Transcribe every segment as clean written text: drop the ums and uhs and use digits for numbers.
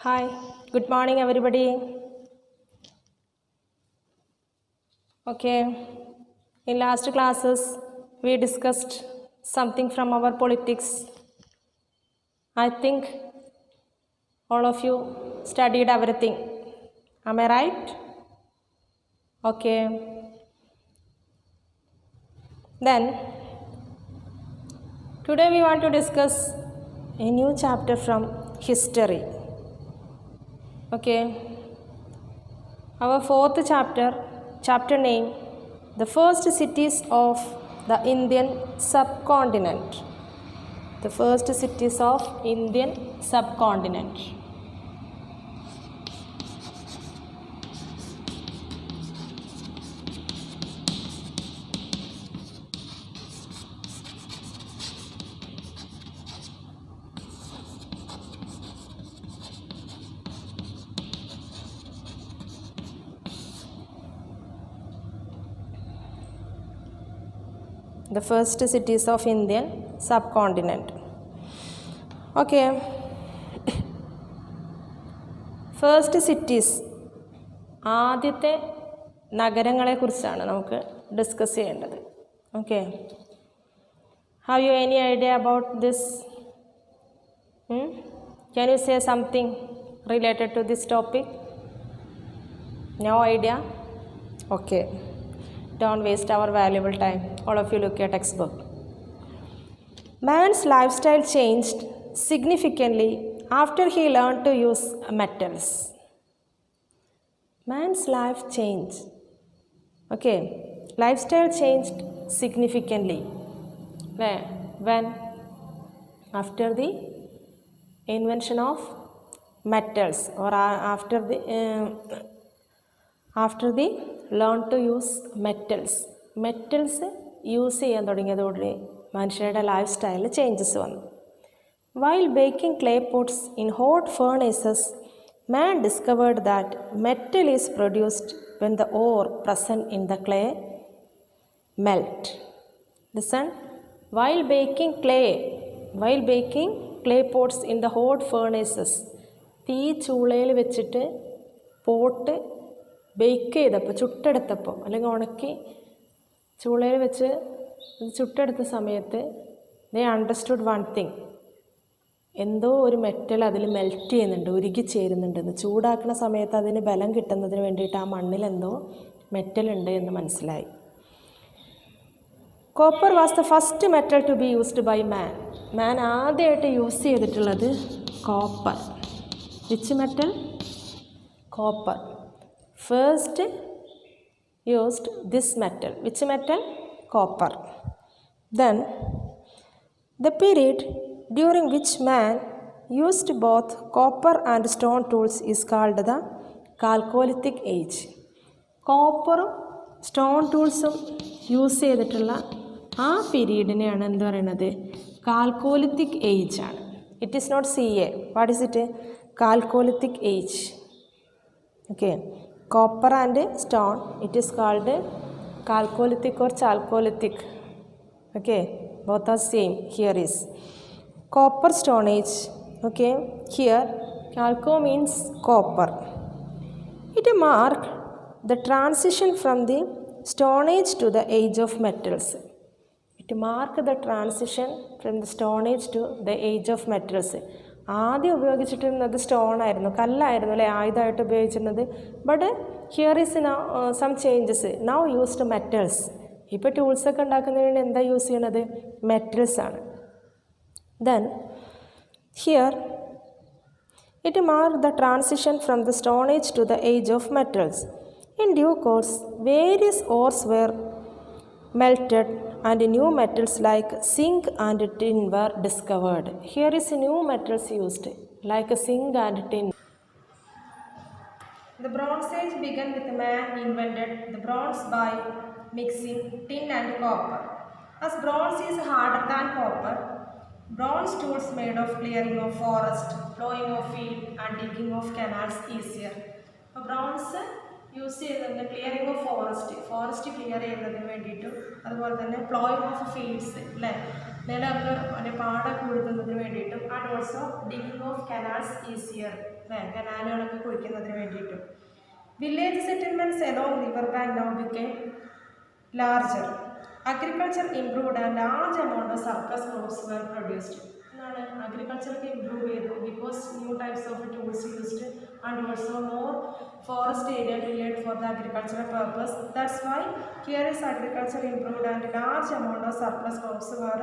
Hi, good morning everybody. Okay, in last classes we discussed something from our politics. I think all of you studied everything. Am I right? Okay. Then today we want to discuss a new chapter from history. Okay. Our fourth chapter name, the first cities of the Indian subcontinent. The first cities of Indian subcontinent. The first cities of Indian subcontinent. Okay. First cities. ആദ്യത്തെ നഗരങ്ങളെക്കുറിച്ചാണ് നമുക്ക് discuss ചെയ്യേണ്ടത്. Okay. Have you any idea about this? Can you say something related to this topic? No idea? Okay. Don't waste our valuable time. All of you look at textbook. Man's lifestyle changed significantly after he learned to use metals. Man's life changed. Okay. Lifestyle changed significantly. When? After the invention of metals or after the learn to use metals. Metals use ചെയ്യാൻ തുടങ്ങിയതോടെ മനുഷ്യരുടെ life സ്റ്റൈലിൽ changes വന്നു. While baking clay pots in hot furnaces, man discovered that metal is produced when the ore present in the clay melt. Listen. While baking clay pots in the hot furnaces, തീ ചൂളയിൽ വെച്ചിട്ട് pot bake ചെയ്തപ്പോൾ ചുട്ടെടുത്തപ്പോൾ അല്ലെങ്കിൽ ഉണക്കി ചൂളയിൽ വെച്ച് ചുട്ടെടുത്ത സമയത്ത് ദേ understood one thing. എന്തോ ഒരു metal അതിൽ മെൽറ്റ് ചെയ്യുന്നുണ്ട്, ഉരുകിച്ചേരുന്നുണ്ടെന്ന്. ചൂടാക്കുന്ന സമയത്ത് അതിന് ബലം കിട്ടുന്നതിന് വേണ്ടിയിട്ട് ആ മണ്ണിൽ എന്തോ മെറ്റൽ ഉണ്ട് എന്ന് മനസ്സിലായി. Copper was the first metal to be used by man. Man ആദ്യമായിട്ട് യൂസ് ചെയ്തിട്ടുള്ളത് copper. Which metal? Copper. First used this metal. Which metal? Copper. Then the period during which man used both copper and stone tools is called the Chalcolithic age. കോപ്പറും stone ടൂൾസും use ചെയ്തിട്ടുള്ള ആ പീരീഡിനെയാണ് എന്ത് പറയുന്നത്? Chalcolithic age ആണ്. It is not CA. What is it? Chalcolithic age. Okay. Copper and stone, it is called Chalcolithic or Chalcolithic. Okay, both are same. Here is copper stone age. Okay, here chalco means copper. It marked the transition from the stone age to the age of metals. It marked the transition from the stone age to the age of metals. ആദ്യം ഉപയോഗിച്ചിട്ടിരുന്നത് stone ആയിരുന്നു, കല്ലായിരുന്നു അല്ലേ ആയുധമായിട്ട് ഉപയോഗിച്ചിരുന്നത്. But here is some changes. Now used metals. ഇപ്പോൾ ടൂൾസൊക്കെ ഉണ്ടാക്കുന്നതിന് വേണ്ടി എന്താ യൂസ് ചെയ്യണത്? മെറ്റൽസ് ആണ്. Then here it mark the transition from the stone age to the age of metals. In due course various ores were melted and new metals like zinc and tin were discovered. Here is new metals used like zinc and tin. The Bronze Age began with man invented the bronze by mixing tin and copper. As bronze is harder than copper, bronze tools made of clearing of forest, plowing of field and digging of canals easier. അപ്പോൾ bronze use ചെയ്യുന്നത് clearing of forest clear ചെയ്യുന്നതിന് വേണ്ടിയിട്ടും അതുപോലെ തന്നെ ploughing of fields അല്ലേ, നിലമൊക്കെ പാടൊക്കെ ഉഴുതുന്നതിന് വേണ്ടിയിട്ടും and also digging of canals easier. കനാലുകളൊക്കെ കുഴിക്കുന്നതിന് വേണ്ടിയിട്ട്. Village settlements along river bank now became larger. Agriculture improved and large amount of surplus crops were produced. എന്നാണ് അഗ്രികൾച്ചറൊക്കെ ഇംപ്രൂവ് ചെയ്തു because new types of tools used and also more forest area create for the agricultural purpose. That's why here is agriculture improved and large amount of surplus crops were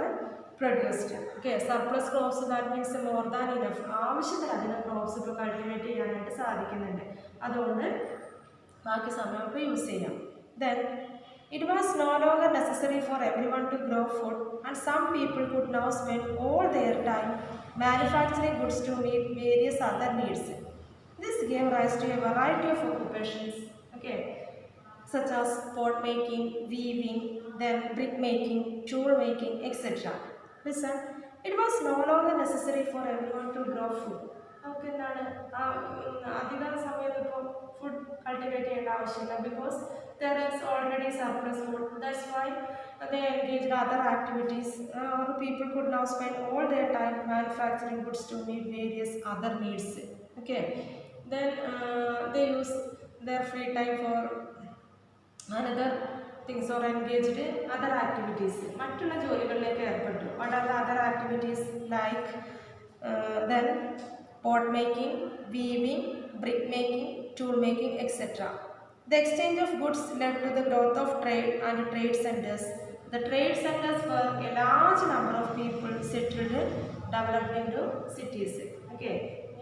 produced. Okay, surplus crops that means more than enough, ആവശ്യത്തിലധികം crops ഇപ്പോൾ cultivate ചെയ്യാനായിട്ട് സാധിക്കുന്നുണ്ട്. അതുകൊണ്ട് ബാക്കി സമയം നമുക്ക് use ചെയ്യാം. Then it was no longer necessary for everyone to grow food, and some people could now spend all their time manufacturing goods to meet various other needs. This gave rise to a variety of occupations, okay, such as pot making, weaving, then brick making, tool making, etc. Listen, it was no longer necessary for everyone to grow food. നമുക്ക് എന്താണ് അധിക സമയത്ത് ഇപ്പോൾ food cultivate ചെയ്യേണ്ട ആവശ്യമില്ല because there is already surplus food. That's why they engaged other activities. People could now spend all their time manufacturing goods to meet various other needs. Okay, then they use their free time for another things or engaged in other activities. മറ്റുള്ള ജോലികളിലേക്ക് ഏർപ്പെട്ടു. What are the other activities like then pot making, weaving, brick making, tool making, etc. The exchange of goods led to the growth of trade and trade centers. The trade centers were a large number of people settled, developed into cities. Okay,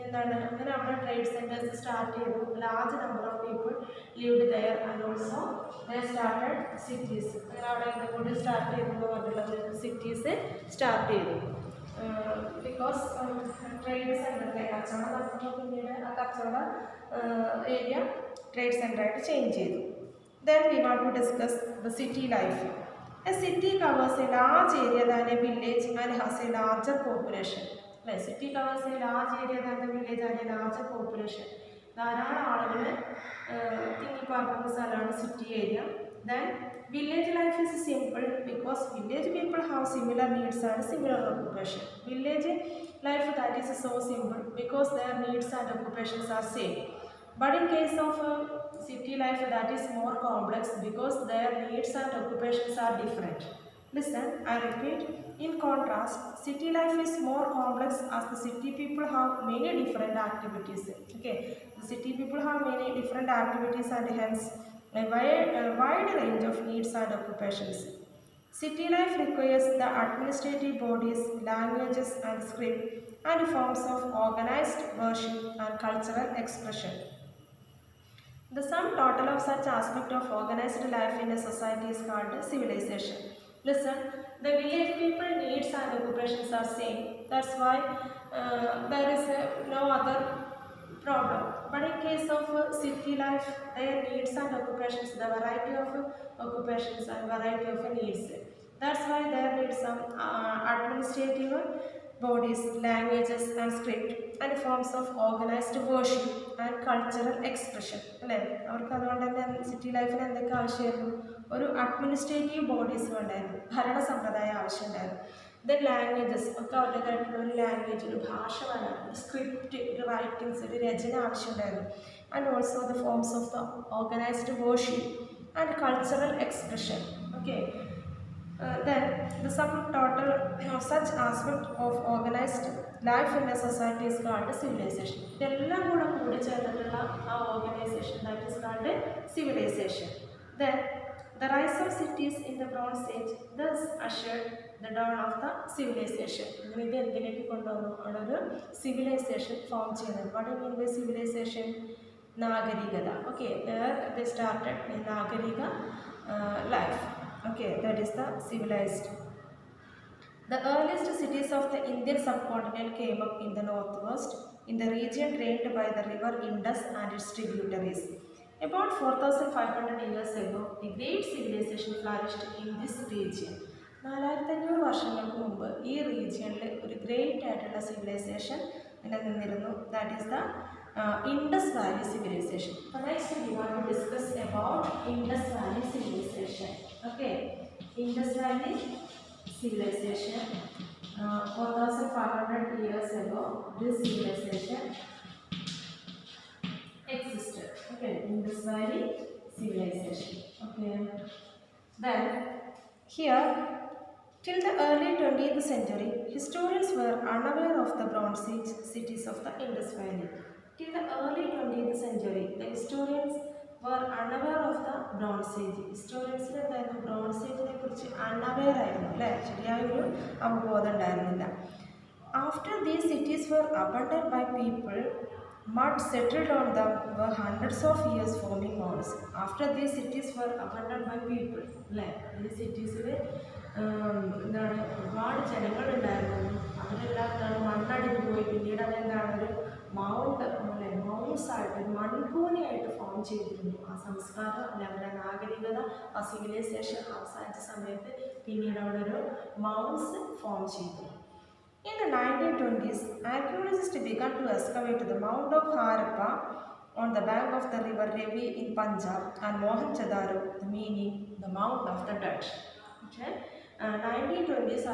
എന്താണ് അങ്ങനെ അവിടെ trade centres start ചെയ്തു. Large number of people lived there and also they started cities. അങ്ങനെ അവിടെ എന്തുകൊണ്ട് start ചെയ്തു എന്ന് പറഞ്ഞിട്ടുള്ളത് സിറ്റീസ് സ്റ്റാർട്ട് ചെയ്തു ബിക്കോസ് ട്രേഡ് സെൻറ്ററിലെ കച്ചവടം നടത്തുമ്പോൾ പിന്നീട് ആ കച്ചവട ഏരിയ ട്രേഡ് സെൻ്ററായിട്ട് ചേഞ്ച് ചെയ്തു. Then we want to discuss the city life. A city covers a large area than a village and has a larger population. അല്ലേ, city covers a large area than a village and A larger population. ധാരാളം ആളുകൾ തിങ്ങിപ്പാർക്കുന്ന സ്ഥലമാണ് city area. Then village life is simple because village people have similar needs and similar occupation. Village life that is so simple because their needs and occupations are same. But in case of city life that is more complex because their needs and occupations are different. Listen, I repeat. In contrast, city life is more complex as the city people have many different activities. Okay, the city people have many different activities and hence a wide range of needs and occupations. City life requires the administrative bodies, languages and script and forms of organized worship and cultural expression. The sum total of such aspect of organized life in a society is called civilization. Listen, the village people needs and occupations are same. That's why there is no other problem. But in case of city life, their needs and occupations, the variety of occupations and variety of needs. That's why there needs some administrative bodies, languages and script and forms of organized worship and cultural expression. അല്ലേ, അവർക്ക് അതുകൊണ്ട് തന്നെ city ലൈഫിൽ എന്തൊക്കെ ആവശ്യമായിരുന്നു? ഒരു administrative bodies ഉണ്ടായിരുന്നു, ഭരണ സമ്പ്രദായം ആവശ്യമുണ്ടായിരുന്നു. ദെൻ ലാംഗ്വേജസ് ഒക്കെ അവരുടേതായിട്ടുള്ള ഒരു ലാംഗ്വേജ്, ഒരു ഭാഷ വേണം, സ്ക്രിപ്റ്റ്, ഒരു റൈറ്റിങ്സ്, ഒരു രചന ആവശ്യമുണ്ടായിരുന്നു. And also the forms of the organised worship and cultural expression. Okay, then the sum total of such aspect of organized life in a society is called civilization. ഇതെല്ലാം കൂടെ കൂടി ചേർന്നിട്ടുള്ള ആ organisation that is called civilization. Then the rise of cities in the Bronze Age thus ushered the dawn of the civilization. അങ്ങനെ ഇത് എന്തിലേക്ക് കൊണ്ടുവന്നു? അവിടെ ഒരു സിവിലൈസേഷൻ ഫോം ചെയ്യുന്നത്. What do you mean by civilization? നാഗരികത. Okay, there they started a Nagarik life. Okay, that is the civilized. The earliest cities of the Indian subcontinent came up in the northwest, in the region drained by the river Indus and its tributaries. About 4,500 years ago, a great civilization flourished in this region. 4500 വർഷങ്ങൾക്ക് മുമ്പ് ഈ റീജിയനിൽ ഒരു great ആയിട്ടുള്ള civilisation നിലനിന്നിരുന്നു. That is the Indus Valley civilization. Next we want to discuss about Indus Valley civilization. Okay, Indus Valley civilization, 4,500 years ago this civilization Indus Valley civilization. Okay. Then here, till the early 20th century, historians were unaware of the Bronze Age cities of the Indus Valley. Till the early 20th century, the historians were unaware of the Bronze Age. Historians എന്തായിരുന്നു Bronze Ageനെ കുറിച്ച് unaware ആയിരുന്നു അല്ലേ, ശരിയായൊരു അവബോധം ഉണ്ടായിരുന്നില്ല. After these cities were abandoned by people, mud settled on them for hundreds of years, forming mounds. After these cities were abandoned by people, അല്ലേ, ഈ സിറ്റീസിൽ എന്താണ് ഒരുപാട് ജനങ്ങളുണ്ടായിരുന്നു, അവരെല്ലാം എന്താണ് മണ്ണടിഞ്ഞു പോയി. പിന്നീട് അതെന്താണ് ഒരു മൗണ്ട് അല്ലെ, മൗണ്ട്സ് ആയിട്ട് ഒരു മൺകൂനയായിട്ട് ഫോം ചെയ്തിരുന്നു. ആ സംസ്കാരം അല്ലെ, അവരുടെ നാഗരികത, ആ സിവിലൈസേഷൻ അവസാനിച്ച സമയത്ത് പിന്നീട് അവിടെ ഒരു മൗണ്ട്സ് ഫോം ചെയ്തു. In the 1920s, archaeologists began to excavate the mound of Harappa on the bank of the river Ravi in Punjab and Mohenjo-daro, meaning the mound of the dead. Okay? 1920s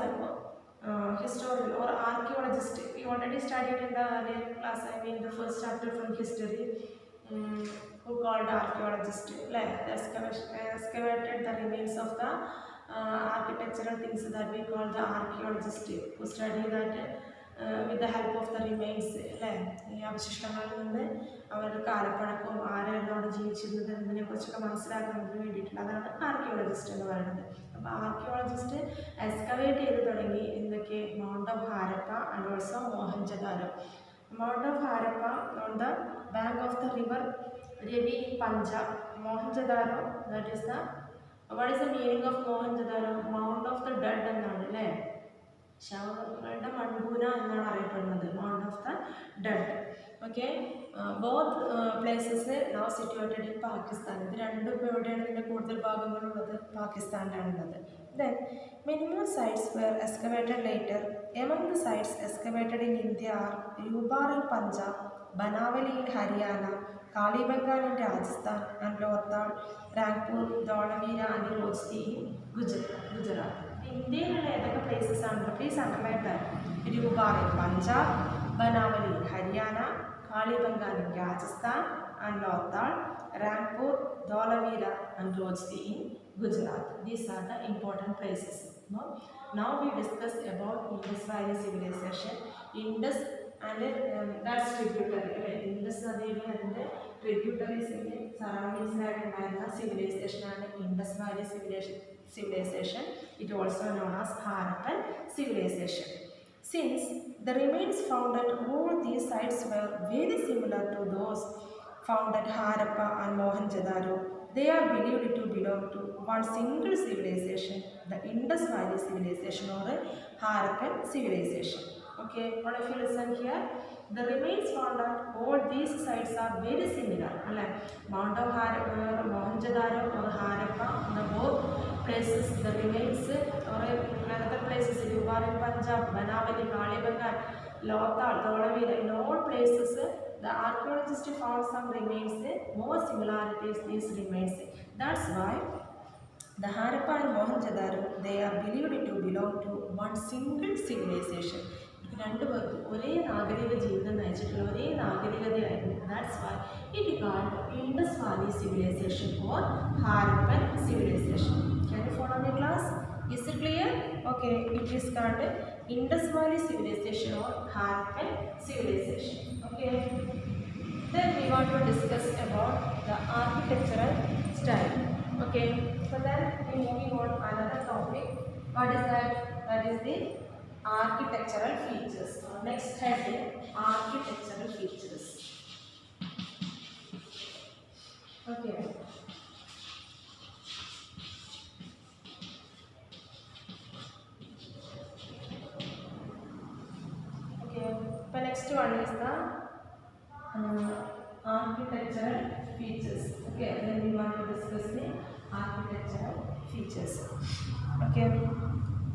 historian or archaeologist, we already studied in the earlier class, I mean the first chapter from history, who called archaeologist, like excavated the remains of the architectural things that we call the archaeologist, who study that with the help of the remains, അല്ലേ, ഈ അവശിഷ്ടങ്ങളിൽ നിന്ന് അവരുടെ കാലപ്പഴക്കവും ആരായിരുന്നു അവിടെ ജീവിച്ചിരുന്നത് എന്നതിനെക്കുറിച്ചൊക്കെ മനസ്സിലാക്കുന്നതിന് വേണ്ടിയിട്ടുള്ള അതാണ് ആർക്കിയോളജിസ്റ്റ് എന്ന് പറയുന്നത്. അപ്പോൾ ആർക്കിയോളജിസ്റ്റ് എക്സ്കവേറ്റ് ചെയ്ത് തുടങ്ങി എന്തൊക്കെ, mount of Harappa and also Mohenjodaro. Mount of Harappa on the bank of the river Ravi in Punjab. Mohenjodaro, that is the, what is the meaning of Mohenjodaro? Mount of the dead എന്നാണ് അല്ലേ, ശവങ്ങളുടെ മൺകൂന എന്നാണ് അറിയപ്പെടുന്നത്, mount of the dead. Okay, both places now situated in Pakistan. ഇത് രണ്ടും ഇപ്പോൾ എവിടെയാണ് ഇതിൻ്റെ കൂടുതൽ ഭാഗങ്ങളുള്ളത്? പാകിസ്ഥാനിലാണുള്ളത്. Then many more sites were excavated later. Among the sites excavated in India are Rubar in Punjab, Banavali in Haryana, Kalibangan in Rajasthan, and Lothal, Rangpur, Dholavira and Rojti in Gujarat. ഇന്ത്യയിലുള്ള ഏതൊക്കെ places ആണ്? Please underline that. Rupar in Punjab, Banawali in Haryana, Kalibangan in Rajasthan and Lothal, Rampur, Dholavira and Rojdi in Gujarat. These are the important places. No? Now we discuss about Indus Valley civilization. Indus and that's tributary. Indus നദിയുടെ അതിൻ്റെ ട്രിബ്യൂട്ടറീസിൻ്റെ സറൗണ്ടിങ്സിലായിട്ടുണ്ടായിരുന്ന സിവിലൈസേഷനാണ് Indus Valley civilization. It also known as Harappan civilization. Since the remains found at all these sites were very similar to those found at Harappa and Mohenjo-daro, they are believed to belong to one single civilization, the Indus Valley civilization or Harappan civilization. Okay, what if you listen here? The remains found at all these sites are very similar. Mount of Harappa, Mohenjo-daro or Harappa, the both places, the remains or another places, Rubar in Punjab, Banavali, Kalibangan, Lothal, Dholavira, in all places, the archaeologists found some remains, more similarities these remains. That's why the Harappa and Mohenjo-daro, they are believed to belong to one single civilization. രണ്ടുപേർക്കും ഒരേ നാഗരിക ജീവിതം നയിച്ചിട്ടുള്ള ഒരേ നാഗരികതയായിരുന്നു. That's why it is called Indus Valley civilization or Harappan civilization. Can you follow me, class? Is it clear? Okay, it is called Indus Valley civilization or Harappan civilization. Okay. Then we want to discuss about the architectural style. Okay. So then we moving on another topic. What is that? That is the architectural features. Next heading, architectural features. Okay. Okay. The next one is the architectural features. Okay. Then we want to discuss the architectural features. Okay.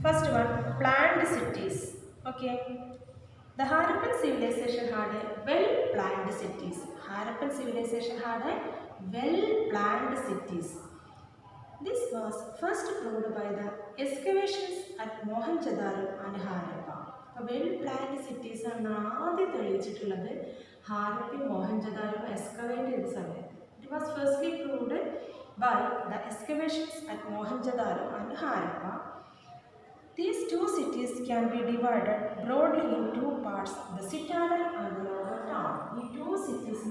First one, planned cities. Okay. The Harappan civilization had a well-planned cities. Harappan civilization had a well-planned cities. This was first proved by the excavations at Mohenjo-daro and Harappa. Well-planned cities are ആദ്യം തെളിയിച്ചിട്ടുള്ളത് ഹാരപ്പയും Mohenjo-daro excavate ചെയ്ത സമയത്ത്. It was firstly proved by the excavations at Mohenjo-daro and Harappa. These two cities can be divided broadly in two parts, the citadel and the lower town. These two cities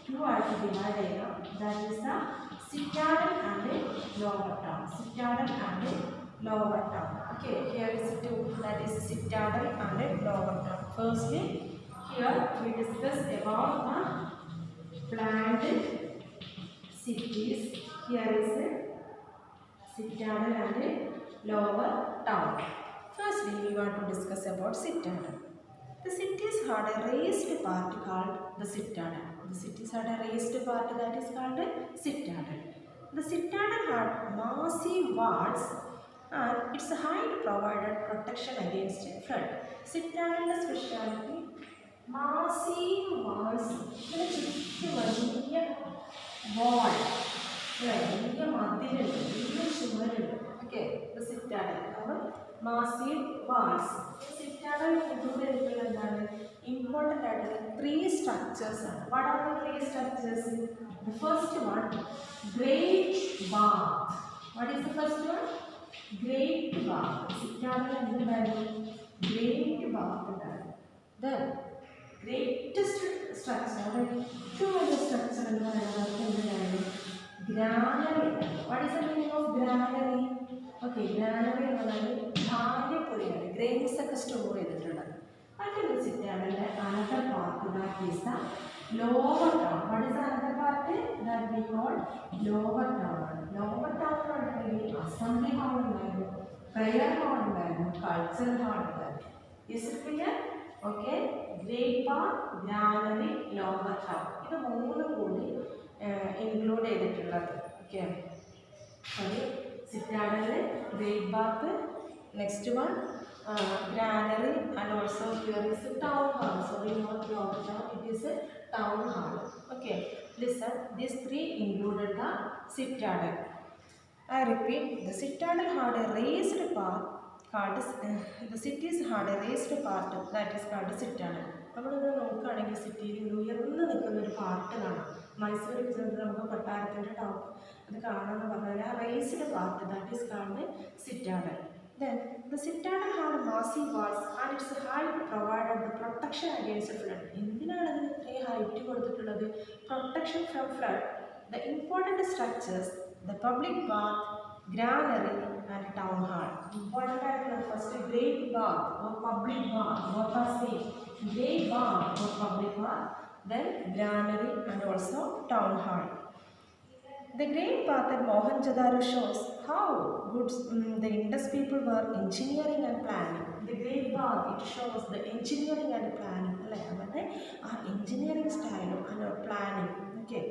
two are divided. That is the citadel and the lower town. Citadel and the lower town. Okay, here is two. That is citadel and the lower town. Firstly, here we discuss about the planned cities. Here is the citadel and the lower town. Firstly, we want to discuss about citadel. The cities had a raised part called the citadel. The cities had a raised part that is called the citadel. The citadel had massive walls and its height provided protection against flood. Citadel speciality massive walls. Wall. Okay, the citadel. Massive walls. Citadel included important three structures. What are the three structures? The first one, great bath. What is the first one? Great bath. Citadel and great bath. Then greatest structure. Two other structure. Granary. What is the meaning of granary? Okay, granary is grains store. Until the citadel, another part that is the lower town. What is the another part that we call lower town? Lower town is assembly hall, prayer hall, cultural hall. Is it clear? Okay, great part, granary, lower town. This is include okay. Sorry, citadel, great bath, next one granary, and also here is a town hall. Sorry, not lower town, it is a town hall. Okay, listen, these three included the citadel. I repeat, the citadel had a raised part called the cities had a raised part that is called the citadel. നമ്മളിത് നോക്കുകയാണെങ്കിൽ സിറ്റിയിൽ ഉയർന്നു നിൽക്കുന്ന ഒരു part കാണാം. മൈസൂരിൽ ചെന്ന് നമുക്ക് കൊട്ടാരത്തിൻ്റെ ടോപ്പ് അത് കാണാമെന്ന് പറഞ്ഞാൽ ആ raised part that is called citadel. Then the citadel had massive walls and its height provided the protection against flood. എന്തിനാണ് ഇതിന് ഇത്രയും ഹൈറ്റ് കൊടുത്തിട്ടുള്ളത്? Protection from flood. The important structures, the public bath, granary and town hall. Important are first great bath or public bath. What are saying? Great bath or public bath, then granary and also town hall. The great bath at Mohenjo-daro shows how good the Indus people were engineering and planning. The great bath, it shows the engineering and planning. Engineering style and planning. Okay.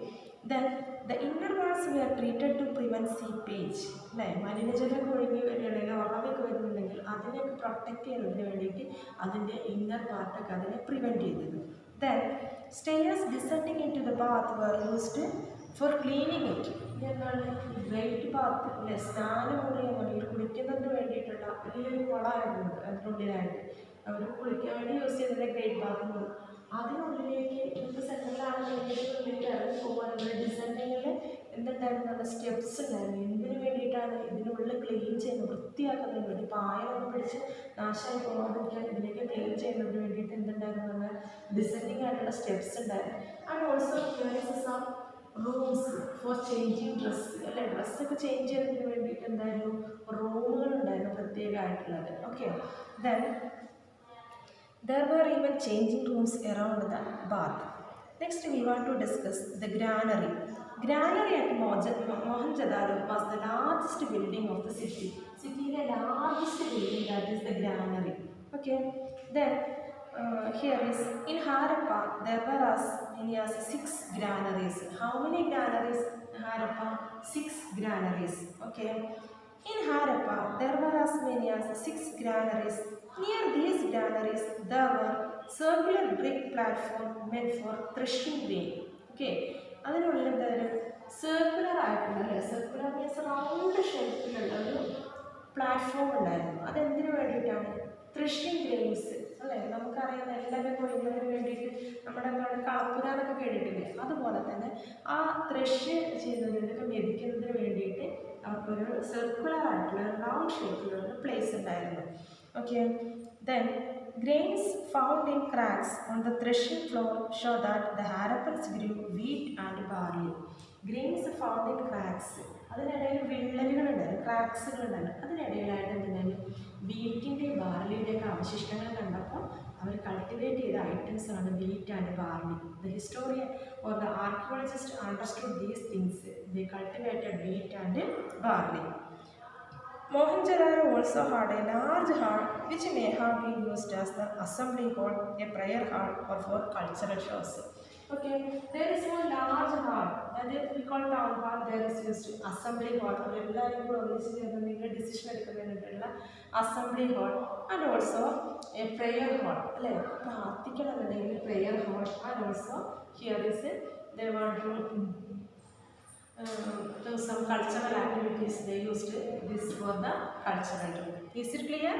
Then the inner walls were treated to prevent seepage. മലിനജലം ഒഴുകി വരികയാണെങ്കിൽ ഉറവൊക്കെ വരുന്നുണ്ടെങ്കിൽ അതിനെയൊക്കെ protect ചെയ്യുന്നതിന് വേണ്ടിയിട്ട് അതിൻ്റെ inner പാർട്ടൊക്കെ അതിനെ prevent ചെയ്തിരുന്നു. Then stairs descending into the bath were used for cleaning it. എന്താണ് ഗ്രേറ്റ് ബാത്ത് അല്ലെ, സ്നാനമുറിയാണ് കുളിക്കുന്നതിന് വേണ്ടിയിട്ടുള്ള വലിയൊരു കുളമായിരുന്നു അതിനുള്ളിലായിട്ട് അവർ കുളിക്കാൻ വേണ്ടി യൂസ് ചെയ്തത് ഗ്രേറ്റ് ബാത്ത് എന്ന് പറയും. അതിനുള്ളിലേക്ക് ഇപ്പോൾ സെൻട്രലാണെന്നുണ്ടെങ്കിൽ ഉള്ളിലേക്ക് ഇറങ്ങി പോകുകയാണെങ്കിൽ ഡിസൈനിങ്ങിൽ എന്തുണ്ടായിരുന്നു, സ്റ്റെപ്സ് ഉണ്ടായിരുന്നു. എന്തിനു വേണ്ടിയിട്ടാണ്? ഇതിനുള്ളിൽ ക്ലീൻ ചെയ്യുന്നത്, വൃത്തിയാക്കുന്നതിന് വേണ്ടി. പായലൊക്കെ പിടിച്ച് നാശമായി പോകാതിരിക്കാൻ ഇതിലേക്ക് ക്ലീൻ ചെയ്യുന്നതിന് വേണ്ടിയിട്ട് എന്തുണ്ടായിരുന്നു, ഡിസൈനിങ് ആയിട്ടുള്ള സ്റ്റെപ്സ് ഉണ്ടായിരുന്നു. And also some rooms for changing dress അല്ലെ, ഡ്രസ്സൊക്കെ ചേഞ്ച് ചെയ്യുന്നതിന് വേണ്ടിയിട്ട് എന്തായിരുന്നു, റൂമുകളുണ്ടായിരുന്നു പ്രത്യേകമായിട്ടുള്ളത്. Okay, then there were even changing rooms around the bath. Next we want to discuss the granary. Granary at Mohenjo-daro was the largest building of the city. City's largest building, that is the granary. Okay, then here is in Harappa there were as many as 6 granaries. How many granaries? Harappa 6 granaries. Okay, in Harappa there were as many as 6 granaries. Near these granaries there were circular brick platform meant for threshing grain. Okay, അതിനുള്ളിൽ എന്തായാലും circular ആയിട്ടുള്ള അല്ലേ, circular means round ഷേപ്പിലുള്ള ഒരു platform ഉണ്ടായിരുന്നു. അതെന്തിനു വേണ്ടിയിട്ടാണ്? Threshing grains അല്ലേ, നമുക്കറിയാം നെല്ലൊക്കെ കൊയ്യുന്നതിന് വേണ്ടിയിട്ട് നമ്മുടെ കളപ്പുര എന്നൊക്കെ കേട്ടിട്ടില്ലേ, അതുപോലെ തന്നെ ആ ത്രഷ് ചെയ്യുന്നതിനൊക്കെ മെതിക്കുന്നതിന് വേണ്ടിയിട്ട് അവർക്കൊരു സർക്കുലർ ആയിട്ടുള്ള റൗണ്ട് ഷേപ്പിലുള്ള ഒരു പ്ലേസ് ഉണ്ടായിരുന്നു. Okay, then grains found in cracks on the threshing floor show that the Harappans grew wheat and barley. Grains found in cracks, അതിനിടയിൽ വിള്ളലുകളുണ്ടായിരുന്നു, ക്രാക്സുകളുണ്ടായിരുന്നു. അതിനിടയിലായിട്ട് എന്തുണ്ടായിരുന്നു, വീറ്റിൻ്റെയും ബാർലിയുടെയൊക്കെ അവശിഷ്ടങ്ങൾ കണ്ടപ്പോൾ അവർ കൾട്ടിവേറ്റ് ചെയ്ത ഐറ്റംസ് ആണ് wheat and barley. The historian or the archaeologist understood these things. They cultivated wheat and barley. Mohenjo-daro also had a large hall which may have been used as the assembly hall, a prayer hall, or for cultural shows. Okay, there is one large hall, that is we call town hall. There is used assembly hall. എല്ലാവരും കൂടെ ഒന്നിച്ച് ചേർന്ന് decision എടുക്കുന്നതിനുള്ള assembly hall, and also a prayer hall. അല്ലേ, പ്രാർത്ഥിക്കണമെന്നുണ്ടെങ്കിൽ prayer hall, and also here is they want to do some cultural activities. They used this for the cultural. Is it clear?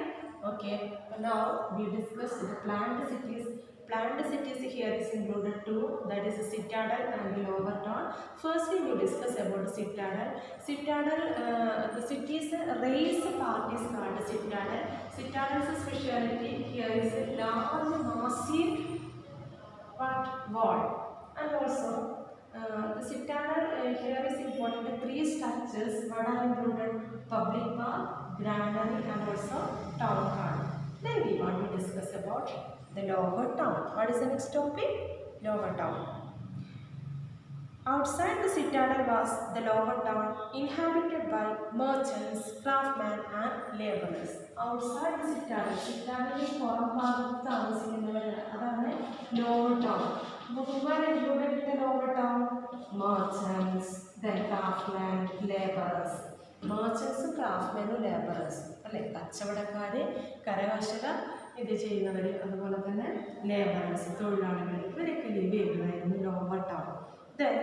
Okay, now we discuss the planned cities. Planned cities here is included two, that is Citadel and Lower Town. Firstly, we discuss about Citadel. Citadel, the city's race part is called Citadel. Citadel's speciality here is a large massive wall, and also the citadel here is important. Three structures what are included: public park, granary, and also town hall. Then we want to discuss about the lower town. What is the next topic? Lower town. Outside the citadel was the lower town, inhabited by merchants, craftsmen, and laborers. Outside the citadel, citadel is lower town. Who were included in the lower town? Merchants, then craftsmen, laborers. Merchants, craftsmen, laborers. അല്ലേ, കച്ചവടക്കാർ, കരകർഷകർ, ഇത് ചെയ്യുന്നവർ, അതുപോലെ തന്നെ labourers, തൊഴിലാളികൾ, ഇവരൊക്കെ live ചെയ്യുന്നതായിരുന്നു lower town. Then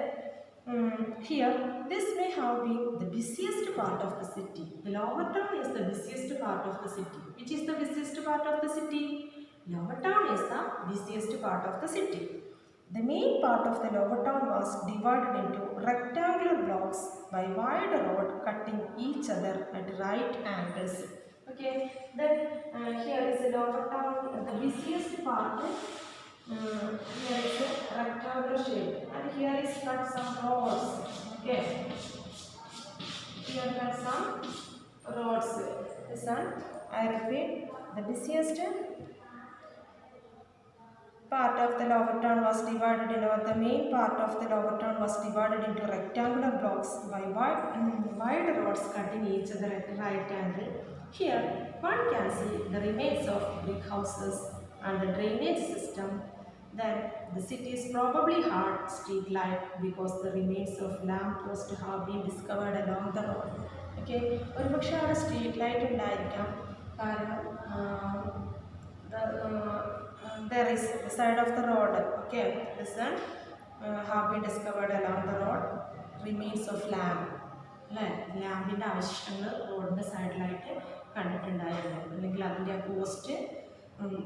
here this may have been the busiest part of the city. The lower town is the busiest part of the city. Which is the busiest part of the city? Lower town is the busiest part of the city. The main part of the lower town was divided into rectangular blocks by wide road cutting each other at right angles. Okay, then here is the lower town, the busiest part. Here is a rectangular shape, and here is cut some roads. Okay, here cut some roads. Listen, I repeat, the busiest part of the lower town was divided into the main part of the lower town was divided into rectangular blocks by wide roads cutting each other at right angle. Here one can see the remains of brick houses and the drainage system. Then the city is probably had street light because the remains of lamp posts have been discovered along the road. Okay, ഒരുപക്ഷെ അവിടെ street light ഉണ്ടായിരിക്കാം, കാരണം there is the side of the road. Okay, this one have been discovered along the road, remains of lamp. ലാമ്പിൻ്റെ അവശിഷ്ടങ്ങൾ റോഡിൻ്റെ സൈഡിലായിട്ട് കണ്ടിട്ടുണ്ടായിരുന്നു, അല്ലെങ്കിൽ അതിൻ്റെ ആ post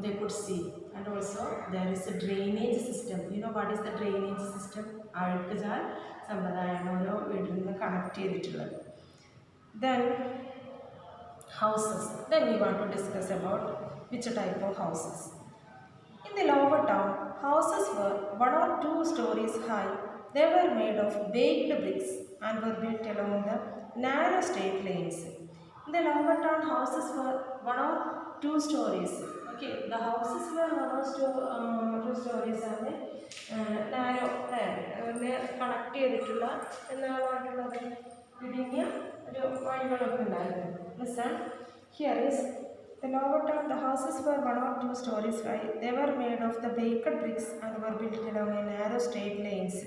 they could see. And also there is a drainage system. You know what is the drainage system? അഴുക്കുചാൽ സമ്പ്രദായമാണ് ഓരോ വീട്ടിൽ നിന്ന് കണക്ട് ചെയ്തിട്ടുള്ളത്. Then houses. Then we want to discuss about which type of houses. In the lower town, houses were 1 or 2 stories high. They were made of baked bricks and were built along the narrow straight lanes. In the lower town, houses were 1 or 2 stories. Okay, the houses were 1 or 2 stories ആണ് narrow connect ചെയ്തിട്ടുള്ള എന്നാളുള്ളത് ഇടുങ്ങിയ ഒരു വഴികളൊക്കെ ഉണ്ടായിരുന്നു. Listen, here is the lower town. The houses were 1 or 2 stories high. They were made of the baked bricks and were built along a narrow straight lanes.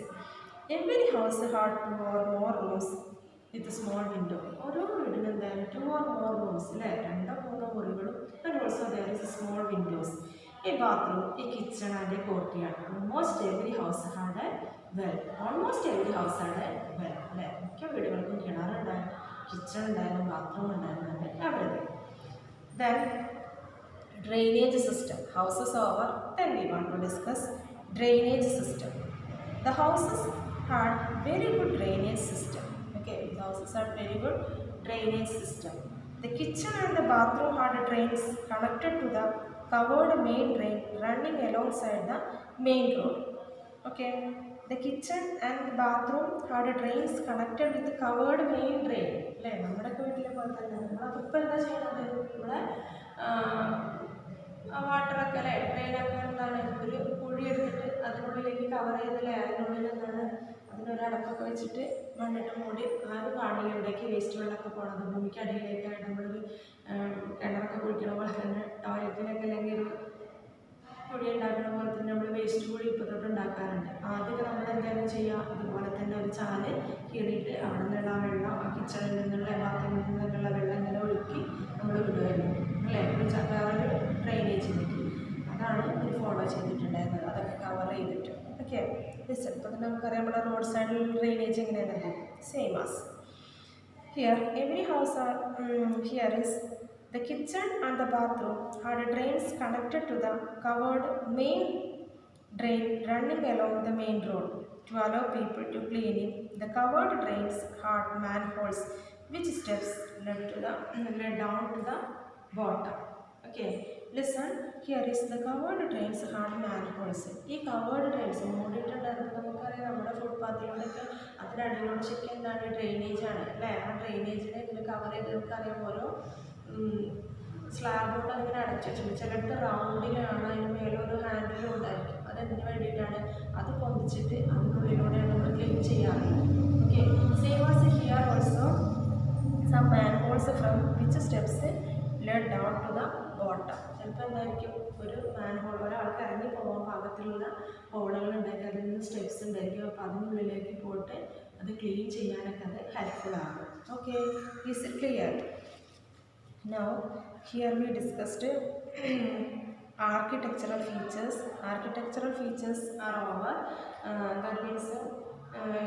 Every house had 2 or more rooms with a small window. ഓരോ വീടിനും എന്തായാലും 2 or more rooms, അല്ലേ, 2-3 മുറികളും, and also there is small windows, a bathroom, a kitchen, and a courtyard. Almost every house had a well. Almost every house had a well. അല്ലേ, മിക്ക വീടുകൾക്കും കിണറുണ്ടായിരുന്നു, kitchen ഉണ്ടായിരുന്നു, bathroom ഉണ്ടായിരുന്നു, everything. Then drainage system. Houses over. Then we want to discuss drainage system. The houses had very good drainage system. Okay, the houses had very good drainage system. The kitchen and the bathroom had drains connected to the covered main drain running alongside the main road. Okay, the kitchen and the bathroom had drains connected with the covered main drain. അല്ലേ നമ്മുടെയൊക്കെ വീട്ടിലെ പോലെ തന്നെ നമ്മളപ്പോൾ ഇപ്പോൾ എന്താ ചെയ്യുന്നത് ഇവിടെ വാട്ടറൊക്കെ അല്ലേ ട്രെയിനൊക്കെ എന്താണ് ഒരു കുഴി എടുത്തിട്ട് അതിനുള്ളിലേക്ക് കവർ ചെയ്തല്ലേ അതിനുള്ളിൽ എന്താണ് അതിനൊരു അടപ്പൊക്കെ വെച്ചിട്ട് മണ്ണിട്ട് മൂടി ആരും കാണില്ല എവിടേക്ക് വേസ്റ്റ് വെള്ളമൊക്കെ പോകണത് ഭൂമിക്ക് അടിയിലേക്കായിട്ട് നമ്മളൊരു കിണറൊക്കെ കുഴിക്കണ പോലെ തന്നെ ടോയ്ലറ്റിനൊക്കെ അല്ലെങ്കിൽ ഒരു കുഴി ഉണ്ടാക്കുന്ന പോലെ തന്നെ നമ്മൾ വേസ്റ്റ് കുഴി ഇപ്പോൾ തൊട്ട് ഉണ്ടാക്കാറുണ്ട്. ആദ്യമൊക്കെ നമ്മൾ എന്തായാലും ചെയ്യുക ഇതുപോലെ തന്നെ ഒരു ചാല് കീറിയിട്ട് അവിടെ നിന്നുള്ള ആ വെള്ളം ആ കിച്ചണിൽ നിന്നുള്ള ബാത്റൂമിൽ നിന്നുള്ള വെള്ളം ഇങ്ങനെ ഒഴുക്കി നമ്മൾ വിടുമായിരുന്നു അല്ലേ ഒരു ഡ്രെയിനേജിലേക്ക്. അതാണ് ഒരു ഫോളോ ചെയ്തിട്ടുണ്ടായിരുന്നത്, അതൊക്കെ കവർ ചെയ്തിട്ട്. Okay, listen. ഇപ്പോൾ തന്നെ നമുക്കറിയാം നമ്മുടെ റോഡ് സൈഡിൽ ഡ്രെയിനേജ് എങ്ങനെയാണല്ലോ same as here. Every house are here is the kitchen and the bathroom had drains connected to the covered main drain running along the main road to allow people to clean it. The covered drains had manholes which steps led down to the bottom. Okay, listen. Here is the covered drains had manholes. ഈ covered drains മൂടിയിട്ടുണ്ടായിരുന്നു. നമുക്കറിയാം നമ്മുടെ ഫുട്പാത്തിലൂടെയൊക്കെ അതിനടിയിലൂടെ ശരിക്കും എന്താണ് drainage ആണ് അല്ലേ. ആ ഡ്രെയിനേജിനെ ഇതിൽ cover ചെയ്ത് നമുക്കറിയാം ഓരോ സ്ലാബോട് അങ്ങനെ അടച്ചു വെച്ചിട്ടുണ്ട്. ചിലടത്ത് റൗണ്ടിലാണ്, അതിന് മേലെ ഒരു ഹാൻഡിലും ഉണ്ടായിരിക്കും. അതെന്തിനു വേണ്ടിയിട്ടാണ്? അത് പൊന്തിച്ചിട്ട് അതിനുള്ളിലൂടെയാണ് നമ്മൾ ക്ലീൻ ചെയ്യാറുള്ളത്. Okay, same as here also some manholes from which steps led down to the bottom. ചിലപ്പോൾ എന്തായിരിക്കും ഒരു മാൻഹോൾ ഒരാൾക്ക് ഇറങ്ങി പോകാൻ പാകത്തിലുള്ള ഹോളുകൾ ഉണ്ടായിരിക്കും, അതിൽ നിന്ന് സ്റ്റെപ്സ് ഉണ്ടായിരിക്കും. അപ്പോൾ അതിനുള്ളിലേക്ക് പോയിട്ട് അത് ക്ലീൻ ചെയ്യാനൊക്കെ അത് ഹെൽപ്ഫുള്ളാണ്. Okay, is it clear? Now here we discussed architectural features. Architectural features are over. That means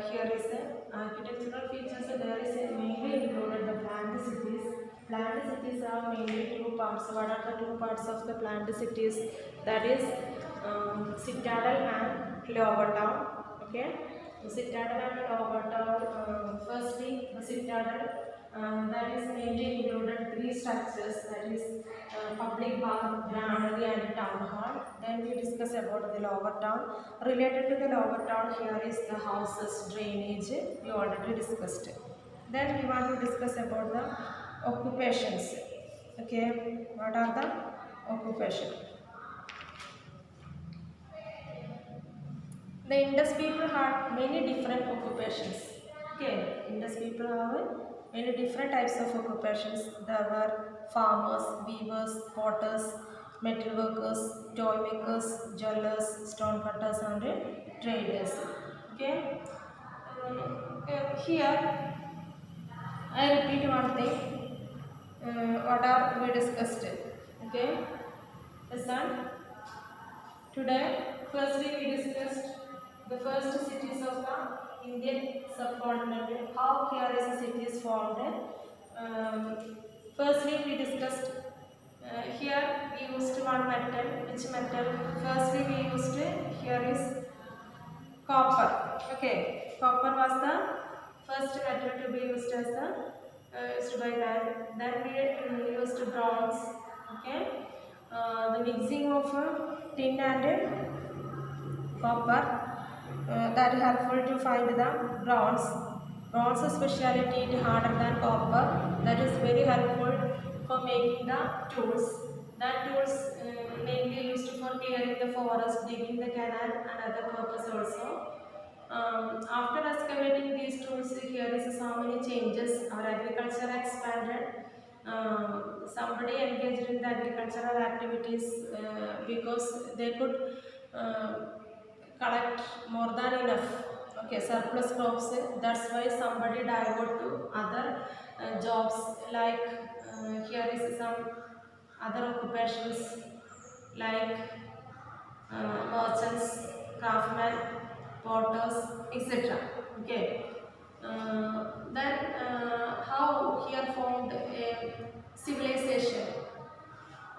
here is architectural features. There is mainly included the planned cities. Planned cities are mainly two parts. What are the two parts of the planned cities? That is Citadel and Lower Town. Okay, Citadel and Lower Town. Firstly, the Citadel. That is mainly included three structures, that is public bath, granary and town hall. Then we discuss about the lower town. Related to the lower town, here is the houses, drainage, we already discussed. Then we want to discuss about the occupations. Okay, what are the occupations? The Indus people had many different occupations. Okay, Indus people have many different types of occupations. There were farmers, weavers, potters, metal workers, toy makers, jewelers, stone cutters and traders. Okay, here I repeat one thing. What are we discussed? Okay, listen. Today firstly we discussed the first cities of the Indian subcontinent, how here is a city is formed. Firstly we discussed here we used one metal. Which metal? Firstly we used here is copper. Okay, copper was the first metal to be used as the used by man. Then we used bronze. Okay, the mixing of tin and copper. That helpful to find the bronze. Bronze speciality is harder than copper. That is very helpful for making the tools. That tools mainly used for clearing the forest, digging the canal and other purpose also. After excavating these tools, here is so many changes. Our agriculture expanded. Somebody engaged in the agricultural activities because they could collect more than enough. Okay, surplus crops. That's why somebody divert to other jobs, like here is some other occupations like merchants, craftsmen, potters, etc. Okay, then how here formed a civilization.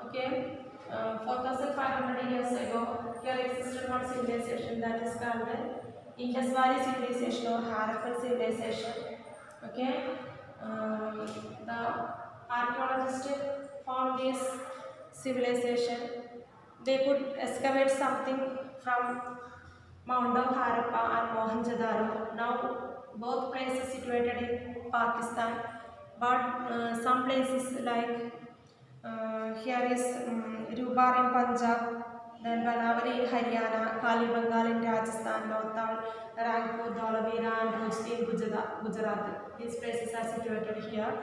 Okay, 4500 years ago here existed one civilization that is called Indus Valley civilization or Harappan civilization. Okay, the archaeologists found this civilization. They could excavate something from Mount of Harappa and Mohenjo-daro. Now both places situated in Pakistan, but some places like here is Rubar in Punjab, then Banawali in Haryana, Kalibangal in Rajasthan, Lothal, Rangpur, Dholavira and Rojli in Gujarat. These places are situated here.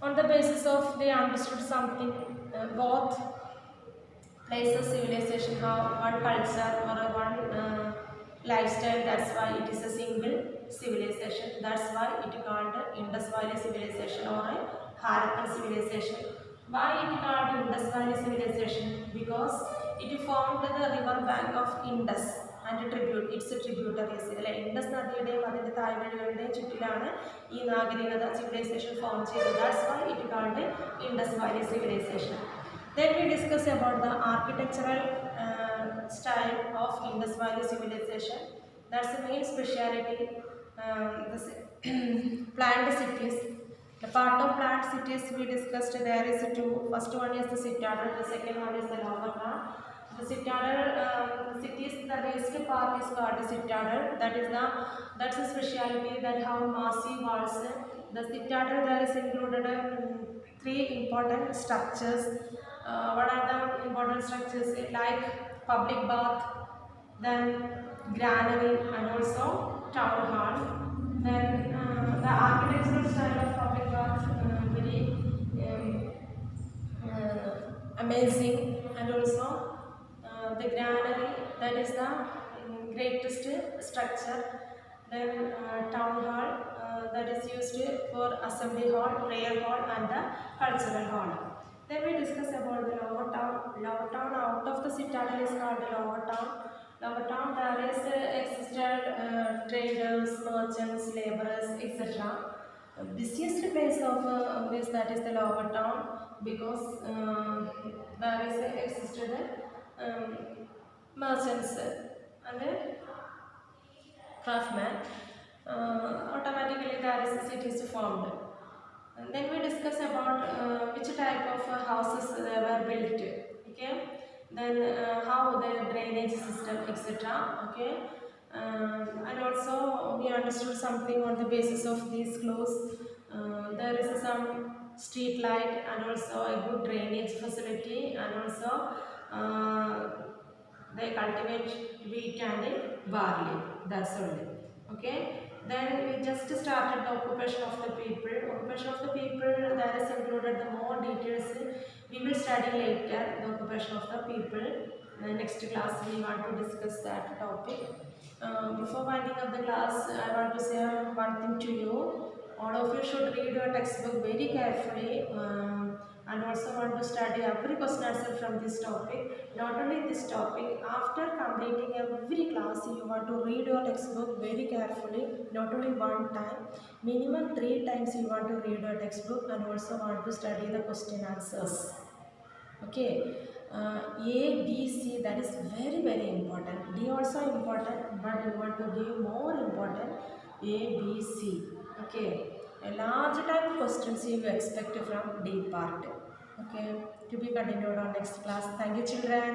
On the basis of they understood something, both places civilization have one culture or one lifestyle. That's why it is a single civilization. That's why it called Indus Valley civilization or a Harappan civilization. Why it called Indus Valley civilization? Because it formed the river bank of Indus and its tributaries. Indus നദിയുടെയും അതിൻ്റെ താഴ്വരകളുടെയും ചുറ്റിലാണ് ഈ നാഗരികത civilization form ചെയ്തത്. That's why it called Indus Valley civilization. Then we discuss about the architectural style of Indus Valley civilization. That's the main speciality. Planned cities. The part of planned cities we discussed, there is two. First one is the citadel. The second one is the lower town. The citadel cities, the raised part is called the citadel. That's a speciality that have massive walls. The citadel there is included three important structures. What are the important structures? Like public bath, then granary and also town hall. Then the architectural style of public bath very amazing, and also the granary, that is the greatest structure. Then town hall, that is used for assembly hall, prayer hall and the cultural hall. Then we discuss about the lower town. Lower town out of the citadel is called the lower town. Lower town there is existed traders, merchants, laborers, etc. Busiest place of this, that is the lower town, because there is existed merchants and craftsmen. Automatically there is a cities formed. And then we discuss about which type of houses were built. Okay, then how the drainage system, etc. Okay, and also we understood something on the basis of these clues. There is some street light and also a good drainage facility, and also they cultivate wheat and barley. That's only. Okay. Then we just started the occupation of the people. Occupation of the people, that is included the more details. We will study later the occupation of the people. Next class we want to discuss that topic. Before winding up the class, I want to say one thing to you. All of you should read your textbook very carefully. And also want to study every question answer from this topic. Not only this topic, after completing every class, you want to read your textbook very carefully. Not only one time, minimum 3 times you want to read your textbook, and also want to study the question answers. Okay, A, B, C, that is very very important. D also important, but you want to give more important A, B, C. Okay, a large type questions you expect from D part. Okay, to be continued on next class. Thank you, children.